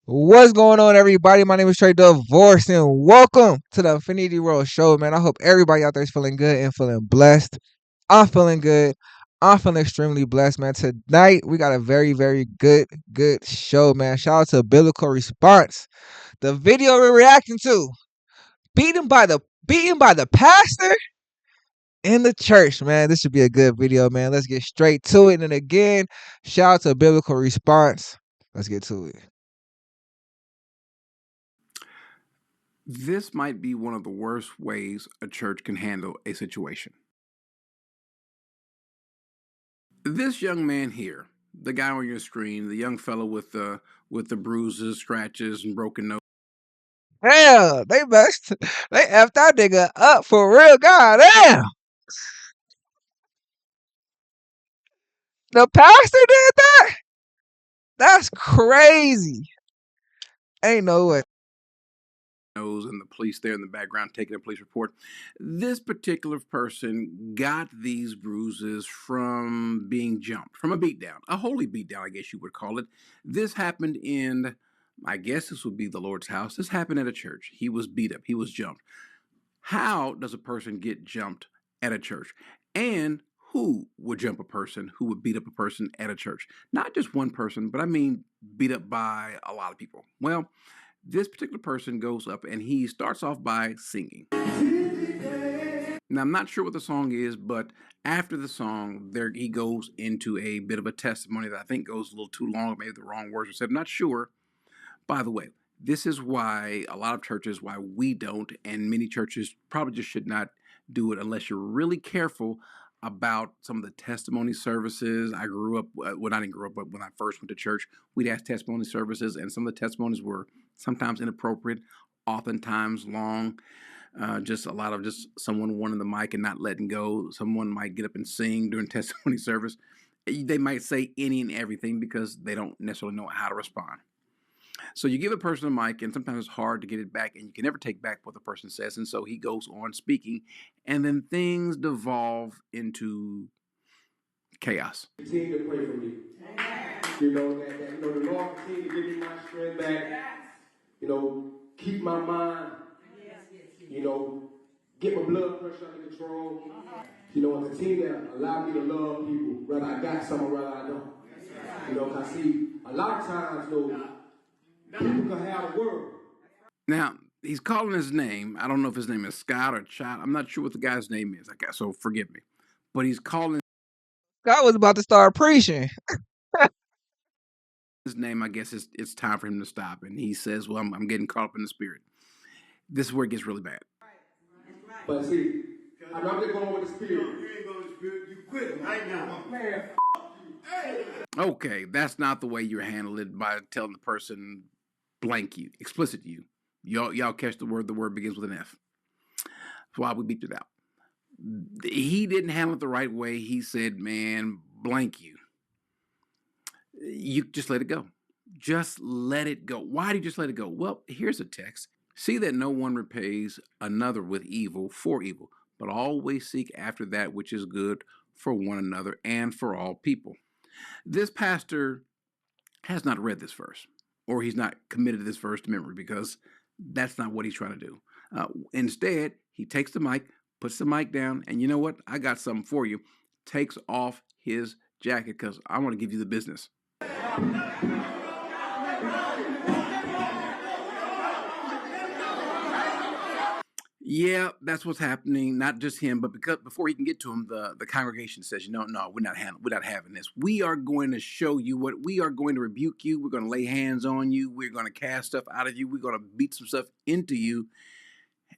What's going on, everybody? My name is Trey Divorce, and welcome to the Infinity World Show, man. I hope everybody out there is feeling good and feeling blessed. I'm feeling good. I'm feeling extremely blessed, man. Tonight, we got a very, very good show, man. Shout out to Biblical Response. The video we're reacting to, beaten by the pastor in the church, man. This should be a good video, man. Let's get straight to it. And again, shout out to Biblical Response. Let's get to it. This might be one of the worst ways a church can handle a situation. This young man here, the guy on your screen, the young fellow with the bruises, scratches, and broken nose. Hell, they effed that nigga up for real. God damn. The pastor did that? That's crazy. Ain't no way. And the police there in the background taking a police report. This particular person got these bruises from being jumped, from a beatdown, a holy beatdown, I guess you would call it. This happened in, I guess this would be the Lord's house. This happened at a church. He was beat up. He was jumped. How does a person get jumped at a church? And who would jump a person, who would beat up a person at a church? Not just one person, but I mean beat up by a lot of people. Well, this particular person goes up and he starts off by singing. Now, I'm not sure what the song is, but after the song, he goes into a bit of a testimony that I think goes a little too long, maybe the wrong words were said. I'm not sure. By the way, this is why a lot of churches, why we don't, and many churches probably just should not do it unless you're really careful about some of the testimony services. I grew up, well, I didn't grow up, but when I first went to church, we'd ask testimony services, and some of the testimonies were sometimes inappropriate, oftentimes long. Just a lot of just someone wanting the mic and not letting go. Someone might get up and sing during testimony service. They might say any and everything because they don't necessarily know how to respond. So you give a person a mic, and sometimes it's hard to get it back, and you can never take back what the person says. And so he goes on speaking, and then things devolve into chaos. Continue to pray for me. You know, the Lord continue to give me my strength back. You know, keep my mind. You know, get my blood pressure under control. You know, and continue to allow me to love people, whether I got some or whether I don't. You know, 'cause I see a lot of times, you know, people can have a word. Now, he's calling his name. I don't know if his name is Scott or Chad. I'm not sure what the guy's name is. So forgive me. But he's calling God was about to start preaching. his name. I guess it's time for him to stop. And he says, well, I'm getting caught up in the spirit. This is where it gets really bad. But see, I'm not just going with the spirit. You ain't going to the spirit. You quit right now. Man, Okay, that's not the way you handle it, by telling the person blank you, explicit you. Y'all catch the word. The word begins with an F. That's why we beeped it out. He didn't handle it the right way. He said, man, blank you. You just let it go. Just let it go. Why do you just let it go? Well, here's a text. See that no one repays another with evil for evil, but always seek after that which is good for one another and for all people. This pastor has not read this verse, or he's not committed this verse to memory, because that's not what he's trying to do. Instead, he takes the mic, puts the mic down, and you know what? I got something for you. Takes off his jacket because I want to give you the business. Yeah, that's what's happening. Not just him, but because before he can get to him, the congregation says, "No, we're not having this. We are going to show you what we are going to rebuke you. We're going to lay hands on you. We're going to cast stuff out of you. We're going to beat some stuff into you."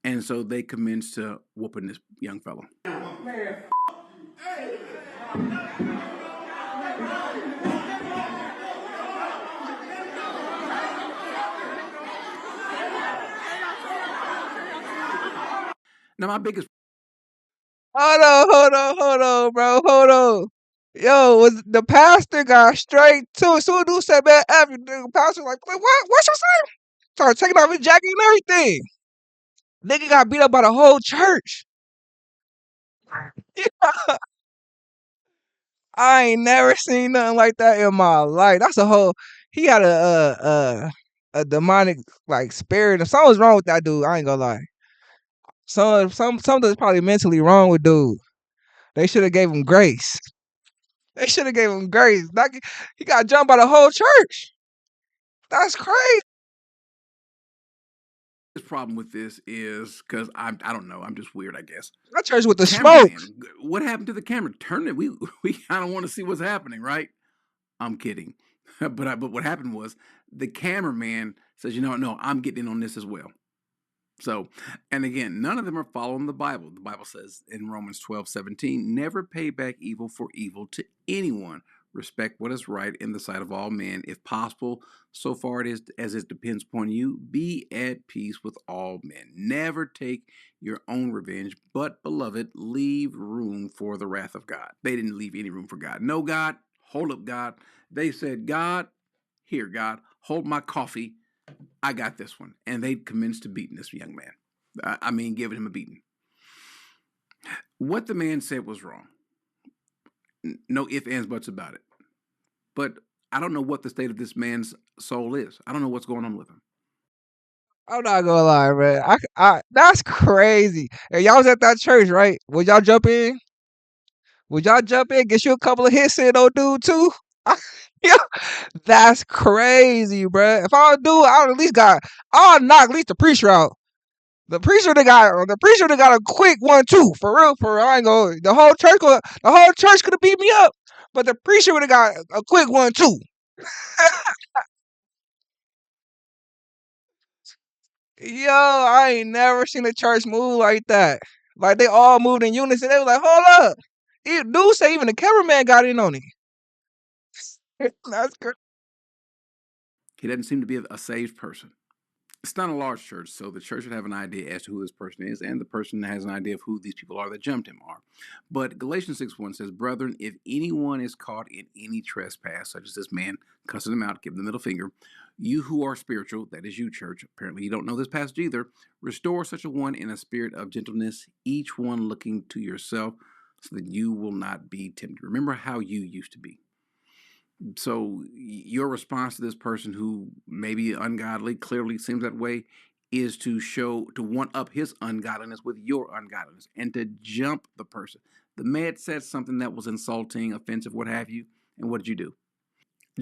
And so they commence to whooping this young fellow. man, Now, my biggest Hold on, bro. Hold on. Yo, was the pastor got straight to it. Soon dude said, man, the pastor was like, what? What's your saying? Started taking off his jacket and everything. Nigga got beat up by the whole church. I ain't never seen nothing like that in my life. That's a whole. He had a a demonic like spirit. If something's wrong with that dude, I ain't gonna lie. Something's probably mentally wrong with dude. They should have gave him grace. They should have gave him grace. Like, he got jumped by the whole church. That's crazy. His problem with this is because I don't know. I'm just weird, I guess. That church with the smoke. Cameraman, what happened to the camera? Turn it. We kind of want to see what's happening, right? I'm kidding, but what happened was the cameraman says, you know what? No, I'm getting in on this as well. So, and again, none of them are following the Bible. The Bible says in Romans 12:17, never pay back evil for evil to anyone. Respect what is right in the sight of all men. If possible, so far it is as it depends upon you, be at peace with all men. Never take your own revenge, but beloved, leave room for the wrath of God. They didn't leave any room for God. No, God, hold up, God. They said, God, here, God, hold my coffee. I got this one. And they commenced to beating this young man. I mean, giving him a beating. What the man said was wrong. No ifs, ands, buts about it. But I don't know what the state of this man's soul is. I don't know what's going on with him. I'm not gonna lie, man. That's crazy. And y'all was at that church, right? Would y'all jump in? Would y'all jump in? Get you a couple of hits in, old dude, too? Yeah, that's crazy, bruh. If I do, I'll knock at least the preacher out. The preacher that got a quick 1-2 for real. I ain't gonna. The whole church could have beat me up, but the preacher would have got a quick 1-2. Yo, I ain't never seen a church move like that. Like they all moved in unison. They was like, hold up. Dude say even the cameraman got in on it. That's crazy. He doesn't seem to be a saved person. It's not a large church, so the church would have an idea as to who this person is, and the person has an idea of who these people are that jumped him are. But Galatians 6:1 says, brethren, if anyone is caught in any trespass, such as this man cussing him out, give him the middle finger, you who are spiritual, that is you, church, apparently you don't know this passage either, restore such a one in a spirit of gentleness, each one looking to yourself, so that you will not be tempted. Remember how you used to be. So your response to this person who may be ungodly, clearly seems that way, is to one up his ungodliness with your ungodliness and to jump the person. The man said something that was insulting, offensive, what have you, and what did you do?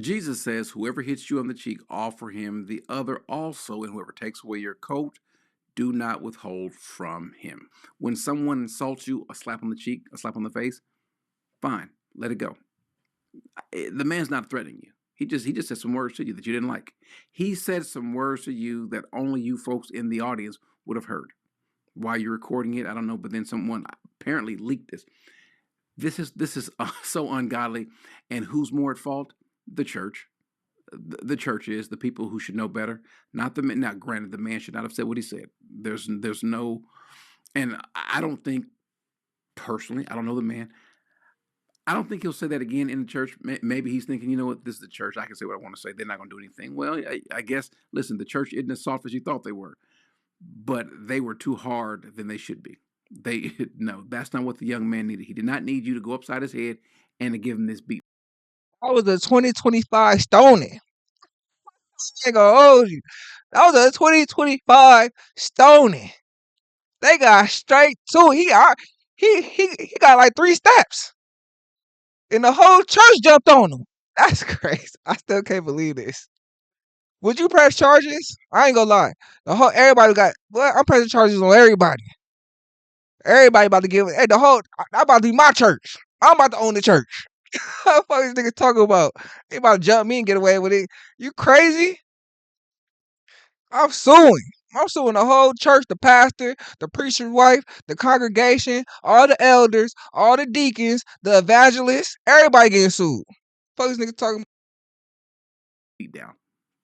Jesus says, whoever hits you on the cheek, offer him the other also, and whoever takes away your coat, do not withhold from him. When someone insults you, a slap on the cheek, a slap on the face, fine, let it go. The man's not threatening you. He just said some words to you that you didn't like. He said some words to you that only you folks in the audience would have heard. Why you're recording it, I don't know. But then someone apparently leaked this. This is so ungodly. And who's more at fault? The church. The church is the people who should know better. Not the man. Now, granted, the man should not have said what he said. There's no, and I don't think personally. I don't know the man. I don't think he'll say that again in the church. Maybe he's thinking, you know what, this is the church. I can say what I want to say. They're not going to do anything. Well, I guess, listen, the church isn't as soft as you thought they were, but they were too hard than they should be. No, that's not what the young man needed. He did not need you to go upside his head and to give him this beat. That was a 2025 stoning. I ain't gonna hold you. That was a 2025 stoning. They got straight to it. He got like 3 steps. And the whole church jumped on him. That's crazy. I still can't believe this. Would you press charges? I ain't gonna lie. Everybody got. Well, I'm pressing charges on everybody. Everybody about to give. Hey, I'm about to be my church. I'm about to own the church. What the fuck is niggas talking about? They about to jump me and get away with it. You crazy? I'm suing. I'm suing the whole church, the pastor, the preacher's wife, the congregation, all the elders, all the deacons, the evangelists. Everybody getting sued. Fuck is niggas talking about? Beat down,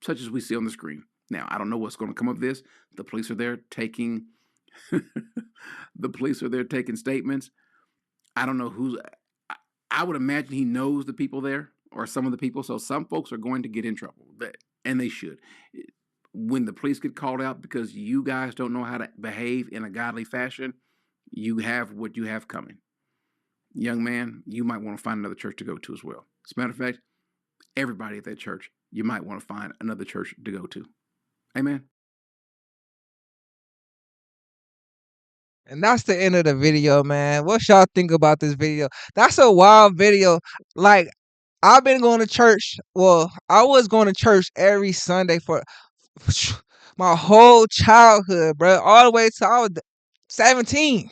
such as we see on the screen. Now, I don't know what's going to come of this. The police are there taking. The police are there taking statements. I don't know who's. I would imagine he knows the people there or some of the people. So some folks are going to get in trouble, and they should. When the police get called out because you guys don't know how to behave in a godly fashion, you have what you have coming. Young man, you might want to find another church to go to as well. As a matter of fact, everybody at that church, you might want to find another church to go to. Amen. And that's the end of the video, man. What y'all think about this video? That's a wild video. Like, I've been going to church. Well, I was going to church every Sunday for my whole childhood, bro. All the way till I was 17.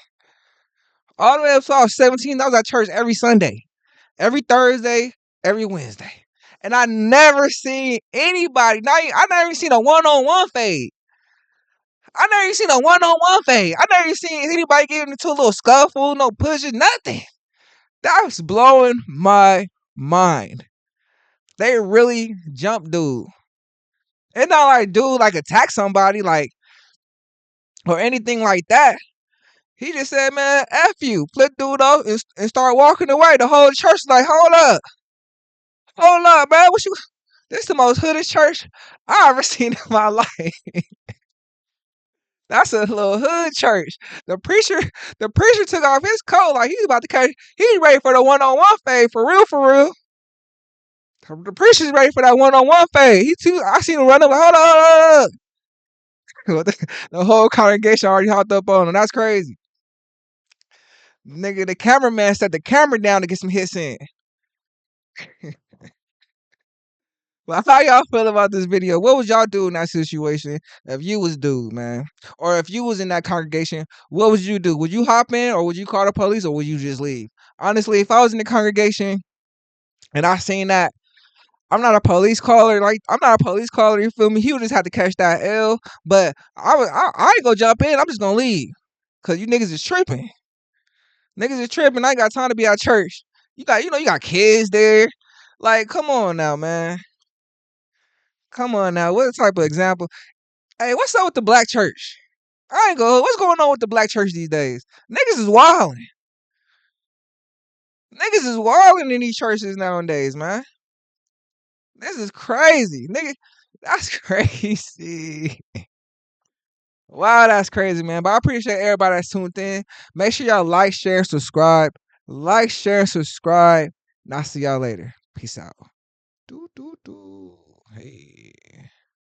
All the way up till I was 17, I was at church every Sunday, every Thursday, every Wednesday. And I never seen anybody, I never even seen a one-on-one fade. I never even seen a one-on-one fade. I never even seen anybody getting into a little scuffle, no pushes, nothing. That was blowing my mind. They really jumped dude. It's not like dude like attack somebody like or anything like that. He just said, man, F you. Flip dude off and start walking away. The whole church is like, hold up. Hold up, man. What you this the most hooded church I ever seen in my life. That's a little hood church. The preacher took off his coat like he's about to catch. He's ready for the one-on-one fade for real, for real. The preacher's ready for that one-on-one fade. I seen him run up like, hold up. The whole congregation already hopped up on him. That's crazy. Nigga, the cameraman set the camera down to get some hits in. Well, how y'all feel about this video? What would y'all do in that situation if you was dude, man? Or if you was in that congregation, what would you do? Would you hop in or would you call the police or would you just leave? Honestly, if I was in the congregation and I seen that, I'm not a police caller. Like, I'm not a police caller, you feel me? He would just have to catch that L. But I ain't gonna jump in. I'm just gonna leave. Cause you niggas is tripping. Niggas is tripping. I ain't got time to be at church. You got kids there. Like, come on now, man. Come on now. What type of example? Hey, what's up with the black church? What's going on with the black church these days? Niggas is wilding. Niggas is wilding in these churches nowadays, man. This is crazy. Nigga, that's crazy. Wow, that's crazy, man. But I appreciate everybody that's tuned in. Make sure y'all like, share, subscribe. Like, share, subscribe. And I'll see y'all later. Peace out. Do, do, do. Hey.